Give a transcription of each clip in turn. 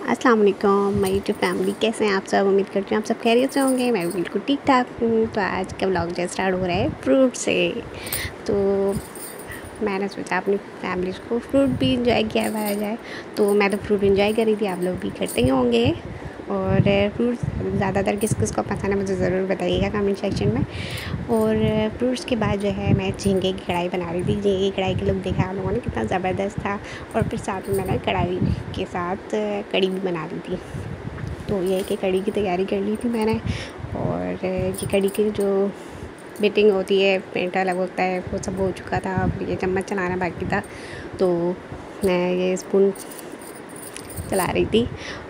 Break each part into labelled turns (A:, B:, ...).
A: अस्सलाम वालेकुम my YouTube family, कैसे हैं आप सब। उम्मीद करती हूँ आप सब खैरियत से होंगे। मैं बिल्कुल ठीक ठाक हूँ। तो आज का व्लॉग जो स्टार्ट हो रहा है फ्रूट से। तो मैंने सोचा अपनी फैमिली को फ्रूट भी इंजॉय किया जाए। तो मैं तो फ्रूट इंजॉय कर रही थी, आप लोग भी करते ही होंगे। और फ्रूट्स ज़्यादातर किस किस को पसंद है मुझे ज़रूर बताइएगा कमेंट सेक्शन में। और फ्रूट्स के बाद जो है मैं झींगे की कढ़ाई बना रही थी। झींगे की कढ़ाई के लुक देखा आप लोगों ने, कितना ज़बरदस्त था। और फिर साथ में मैंने कढ़ाई के साथ कड़ी भी बना ली थी। तो ये कि कड़ी की तैयारी कर ली थी मैंने। और ये कड़ी की जो बीटिंग होती है, पेंटा अलग होता है, वो सब हो चुका था। अब ये चम्मच चलाना बाकी था, तो मैं ये स्पून चला रही थी।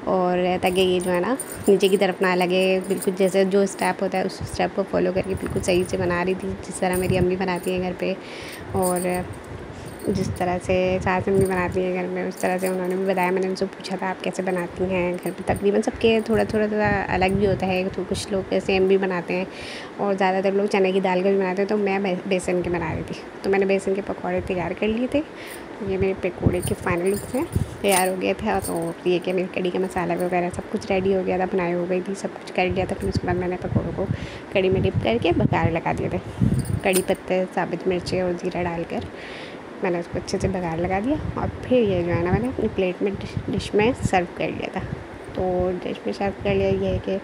A: और ताकि ये जो है ना नीचे की तरफ ना लगे, बिल्कुल जैसे जो स्टेप होता है उस स्टेप को फॉलो करके बिल्कुल सही से बना रही थी, जिस तरह मेरी अम्मी बनाती है घर पे। और जिस तरह से सास अम्मी बनाती हैं घर में, उस तरह से उन्होंने भी बताया। मैंने उनसे पूछा था आप कैसे बनाती हैं घर पे। तकरीबन सबके थोड़ा थोड़ा अलग भी होता है। तो कुछ लोग सेम भी बनाते हैं और ज़्यादातर लोग चने की दाल के भी बनाते हैं। तो मैं बेसन के बना रही थी। तो मैंने बेसन के पकौड़े तैयार कर लिए थे। ये मेरे पकौड़े के फाइनल लुक से तैयार हो गया था। तो ये कि मेरी कड़ी का मसाला वगैरह सब कुछ रेडी हो गया था, बनाई हो गई थी, सब कुछ कर लिया था। फिर उसके बाद मैंने पकौड़ों को कड़ी में डिप करके बघार लगा दिए थे। कड़ी पत्ते, साबित मिर्ची और ज़ीरा डालकर मैंने उसको अच्छे से बघार लगा दिया। और फिर ये जो है ना मैंने अपनी प्लेट में डिश में सर्व कर लिया था। तो डिश में सर्व कर लिया। ये है कि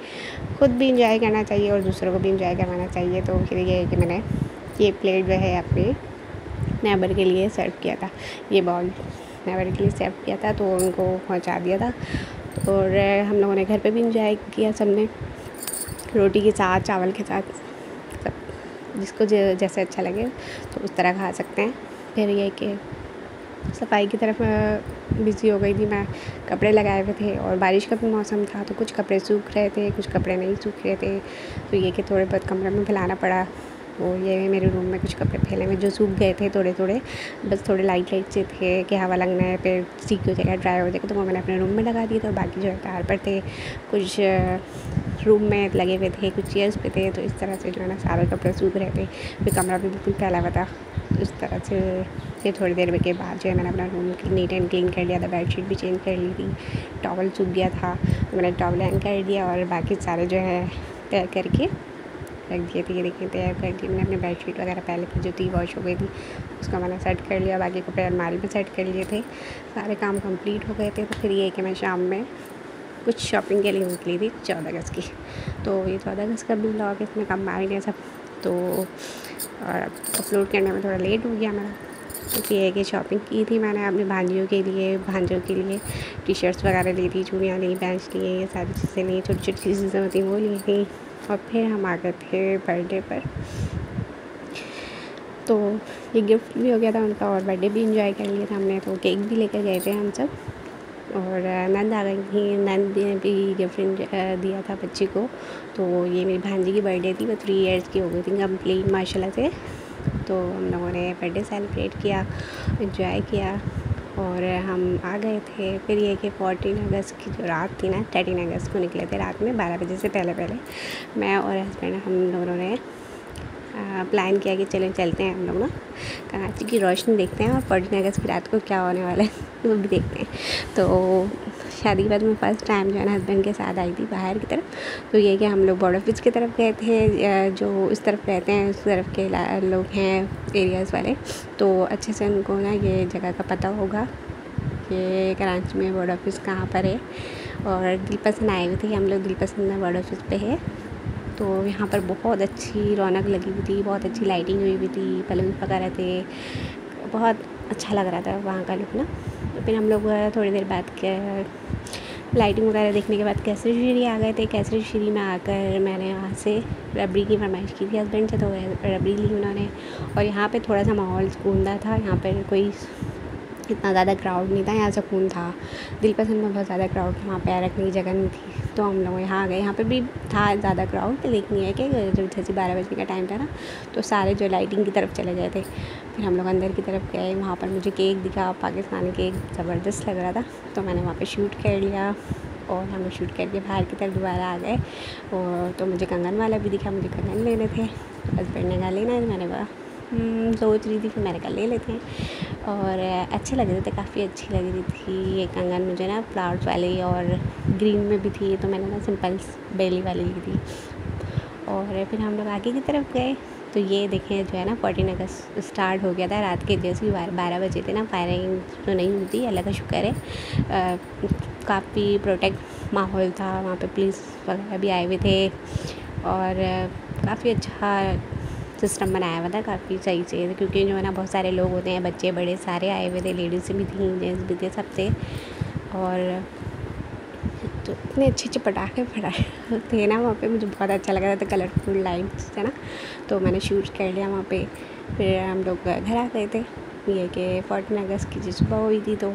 A: खुद भी इंजॉय करना चाहिए और दूसरों को भी इंजॉय करवाना चाहिए। तो फिर ये है कि मैंने ये प्लेट जो है अपने नेबर के लिए सर्व किया था। ये बाउल नेबर के लिए सर्व किया था, तो उनको पहुंचा दिया था। और हम लोगों ने घर पे भी इंजॉय किया, सब ने रोटी के साथ, चावल के साथ, सब जिसको जैसे अच्छा लगे तो उस तरह खा सकते हैं। फिर ये कि सफाई की तरफ बिज़ी हो गई थी मैं। कपड़े लगाए हुए थे और बारिश का भी मौसम था, तो कुछ कपड़े सूख रहे थे, कुछ कपड़े नहीं सूख रहे थे। तो ये कि थोड़े बहुत कमरे में फैलाना पड़ा। वो ये मेरे रूम में कुछ कपड़े फैले हुए जो सूख गए थे थोड़े थोड़े, बस थोड़े लाइट से थे कि हवा लगना है, फिर सीख हो जाएगा, ड्राई हो जाएगा। तो वो मैंने अपने रूम में लगा दिए थे। और बाकी जो है कार पर थे, कुछ रूम में लगे हुए थे, कुछ चेयर्स पे थे। तो इस तरह से जो है ना सारे कपड़े सूख रहे थे। फिर कमरा भी बिल्कुल फैला हुआ था। तो इस तरह से फिर थोड़ी देर के बाद जो है मैंने अपना रूम नीट एंड क्लीन कर लिया था। बेडशीट भी चेंज कर ली थी, टॉवल सूख गया था, मैंने टॉवल हैंग कर दिया। और बाकी सारे जो है तय करके रख दिए थे। ये देखिए तैयार कर दिए मैंने। अपनी बेडशीट वगैरह पहले की जो थी वॉश हो गई थी, उसको मैंने सेट कर लिया। बाकी कपड़े अलमारी में सेट कर लिए थे। सारे काम कंप्लीट हो गए थे। तो फिर ये कि मैं शाम में कुछ शॉपिंग के लिए निकली थी 14 अगस्त की। तो ये 14 अगस्त का भी व्लॉग है, इसमें कम आ गया सब। तो और अपलोड करने में थोड़ा लेट हो गया मेरा। तो ये है कि शॉपिंग की थी मैंने अपनी भांजियों के लिए, भांजों के लिए टी शर्ट्स वगैरह ली थी, चूड़ियाँ ली, बैंच लिए, ये सारी चीज़ें ली, छोटी छोटी चीज़ें होती वो ली थी। और फिर हम आ गए थे बर्थडे पर। तो ये गिफ्ट भी हो गया था उनका और बर्थडे भी इंजॉय कर लिया था हमने। तो केक भी लेकर गए थे हम सब। और नंद आ गई थी, नंद ने भी गिफ्ट दिया था बच्ची को। तो ये मेरी भांजी की बर्थडे थी, वो 3 इयर्स की हो गई थी कंप्लीट माशाल्लाह से। तो हम लोगों ने बर्थडे सेलिब्रेट किया, एंजॉय किया और हम आ गए थे। फिर ये कि 14 अगस्त की जो रात थी ना, 13 अगस्त को निकले थे रात में 12 बजे से पहले मैं और हस्बैंड हम दोनों ने प्लान किया कि चलते हैं हम लोग ना कराची की रोशनी देखते हैं और 14 अगस्त की रात को क्या होने वाला है वो भी देखते हैं। तो शादी के बाद मैं फ़र्स्ट टाइम जो है ना हस्बैंड के साथ आई थी बाहर की तरफ। तो ये कि हम लोग बॉर्डर ऑफिस की तरफ गए थे, जो इस तरफ रहते हैं उस तरफ के लोग हैं एरियाज़ वाले, तो अच्छे से उनको ना ये जगह का पता होगा कि कराची में बॉर्डर ऑफिस कहाँ पर है। और दिलपसंद आए हुए थे हम लोग, दिलपसंद में बॉर्डर ऑफिस पे है। तो यहाँ पर बहुत अच्छी रौनक लगी हुई थी, बहुत अच्छी लाइटिंग हुई हुई थी, बलून्स वगैरह थे, बहुत अच्छा लग रहा था वहाँ का लुक ना। तो फिर हम लोग थोड़ी देर बाद लाइटिंग वगैरह देखने के बाद केसरी श्री आ गए थे। केसरी श्री में आकर मैंने यहाँ से रबड़ी की फरमाइश की थी हस्बैंड से, तो रबड़ी ली उन्होंने। और यहाँ पे थोड़ा सा माहौल सुकूनदार था, यहाँ पर कोई इतना ज़्यादा क्राउड नहीं था, यहाँ सुकून था। दिलपसंद में बहुत ज़्यादा क्राउड था, वहाँ पैर रखने की जगह नहीं थी। तो हम लोग यहाँ आ गए, यहाँ पे भी था ज़्यादा क्राउड, लेकिन ये है कि जब जैसे 12 बजे का टाइम था ना, तो सारे जो लाइटिंग की तरफ चले गए थे। फिर हम लोग अंदर की तरफ गए, वहाँ पर मुझे केक दिखा, पाकिस्तानी केक ज़बरदस्त लग रहा था। तो मैंने वहाँ पर शूट कर लिया और हम लोग शूट करके बाहर की तरफ दोबारा आ गए। और तो मुझे कंगन वाला भी दिखा, मुझे कंगन लेने थे। तो हस्बैंड ने कहा लेना है, मैंने कहा सोच रही थी कि मैंने कहा ले लेते हैं। और अच्छे लग रहे थे, काफ़ी अच्छी लग रही थी। ये कंगन मुझे ना फ्लावर्स वाली और ग्रीन में भी थी, तो मैंने ना सिंपल बेली वाली ली थी। और फिर हम लोग आगे की तरफ गए तो ये देखें जो है ना 14 अगस्त स्टार्ट हो गया था। रात के जैसे ही 12 बजे थे ना, फायरिंग तो नहीं हुई थी, अल्लाह का शुक्र है। काफ़ी प्रोटेक्ट माहौल था वहाँ पे, पुलिस वगैरह भी आए हुए थे और काफ़ी अच्छा सिस्टम बनाया हुआ था, काफ़ी सही से। क्योंकि जो है ना बहुत सारे लोग होते हैं, बच्चे बड़े सारे आए हुए थे, लेडीज़ भी थी, जेंट्स भी थे, सब थे। और तो इतने अच्छे अच्छे पटाखे फटाए थे ना वहाँ पे, मुझे बहुत अच्छा लग रहा था, कलरफुल लाइट्स थे ना, तो मैंने शूट कर लिया वहाँ पे। फिर हम लोग घर आ गए थे। ये कि 14 अगस्त की जो सुबह हुई थी, तो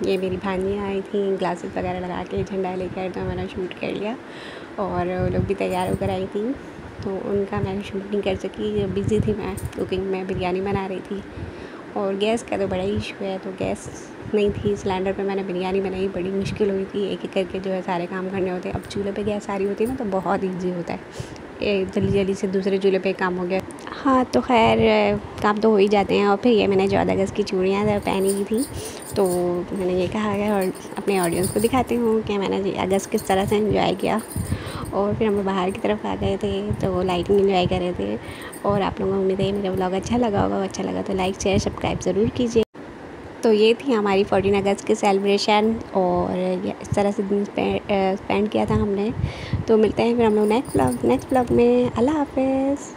A: ये मेरी भांजियाँ आई थी ग्लासेस वगैरह लगा के, झंडा लेकर, तो मैंने शूट कर लिया। और वो लोग भी तैयार होकर आई थी, तो उनका मैंने शूट नहीं कर सकी, बिज़ी थी मैं कुकिंग में, बिरयानी बना रही थी। और गैस का तो बड़ा ही इशू है, तो गैस नहीं थी, सिलेंडर पे मैंने बिरयानी बनाई, बड़ी मुश्किल हुई थी, एक एक करके जो है सारे काम करने होते हैं। अब चूल्हे पे गैस आ रही होती है ना, तो बहुत ईजी होता है, जल्दी जल्दी से दूसरे चूल्हे पे काम हो गया। हाँ, तो खैर काम तो हो ही जाते हैं। और फिर ये मैंने 14 अगस्त की चूड़ियाँ पहनी हुई थी, तो मैंने ये कहा है और अपने ऑडियंस को दिखाती हूँ कि मैंने अगस्त किस तरह से इन्जॉय किया। और फिर हम बाहर की तरफ आ गए थे, तो लाइटिंग इन्जॉय कर रहे थे। और आप लोगों को उम्मीद है मेरा व्लॉग अच्छा लगा होगा, अच्छा लगा तो लाइक शेयर सब्सक्राइब ज़रूर कीजिए। तो ये थी हमारी 14 अगस्त की सेलिब्रेशन, और ये इस तरह से दिन स्पेंड किया था हमने। तो मिलते हैं फिर हम लोग नेक्स्ट ब्लॉग में। अल्लाह हाफ़िज़।